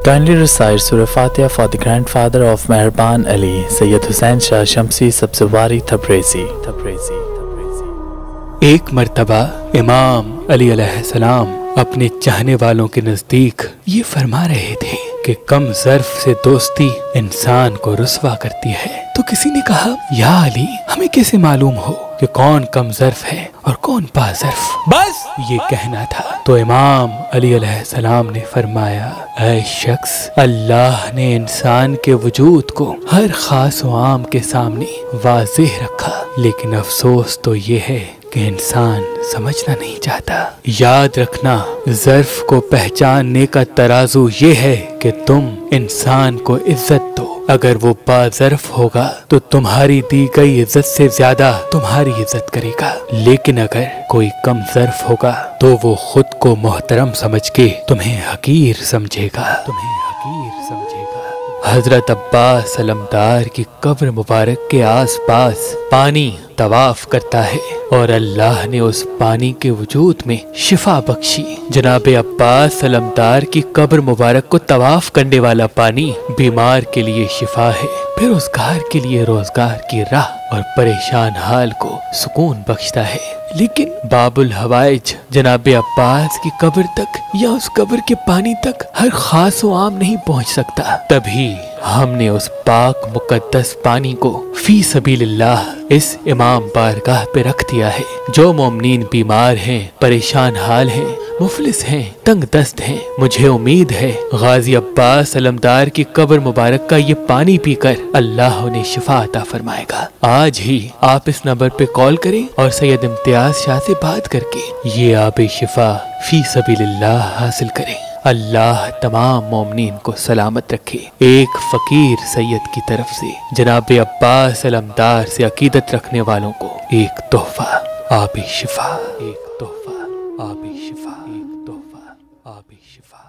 Kindly recite Surah Fatiha for the grandfather of Meherban Ali, Sayyid Hussain Shah Shamsi Sabzwari Tabrizi. ایک مرتبہ امام علی علیہ السلام اپنے چاہنے والوں کے نزدیک یہ فرما رہے تھے کہ کم ظرف سے دوستی انسان کو رسوا کرتی ہے۔ تو کسی نے کہا، یا علی، ہمیں کیسے معلوم ہو کہ کون کم ظرف ہے اور کون پا ظرف؟ بس یہ کہنا تھا۔ تو امام علی علیہ السلام نے فرمایا، اے شخص، اللہ نے انسان کے وجود کو ہر خاص و عام کے سامنے واضح رکھا، لیکن افسوس تو یہ ہے کہ انسان سمجھنا نہیں چاہتا۔ یاد رکھنا، ظرف کو پہچاننے کا ترازو یہ ہے کہ تم انسان کو عزت دو۔ اگر وہ با ظرف ہوگا تو تمہاری دی گئی عزت سے زیادہ تمہاری عزت کرے گا، لیکن اگر کوئی کم ظرف ہوگا تو وہ خود کو محترم سمجھ کے تمہیں حقیر سمجھے گا۔ حضرت عباس علمدار کی قبر مبارک کے آس پاس پانی طواف کرتا ہے اور اللہ نے اس پانی کے وجود میں شفا بخشی۔ جناب عباس علمدار کی قبر مبارک کو طواف کرنے والا پانی بیمار کے لیے شفا ہے، بے روزگار کے لیے روزگار کی راہ اور پریشان حال کو سکون بخشتا ہے۔ لیکن باب الحوائج جناب عباس کی قبر تک یا اس قبر کے پانی تک ہر خاص و عام نہیں پہنچ سکتا، تبھی ہم نے اس پاک مقدس پانی کو فی سبیل اللہ اس امام بارگاہ پہ رکھ دیا ہے۔ جو مومنین بیمار ہیں، پریشان حال ہیں، مفلس ہیں، تنگ دست ہیں، مجھے امید ہے غازی عباس علمدار کی قبر مبارک کا یہ پانی پی کر اللہ انہیں شفا عطا فرمائے گا۔ آج ہی آپ اس نمبر پہ کال کریں اور سید امتیاز شاہ سے بات کر کے یہ آب شفا فی سبیل اللہ حاصل کریں۔ اللہ تمام مومنین کو سلامت رکھے۔ ایک فقیر سید کی طرف سے جناب عباس علمدار سے عقیدت رکھنے والوں کو ایک تحفہ آب شفا، ایک تحفہ آب شفا، ایک تحفہ آب شفا۔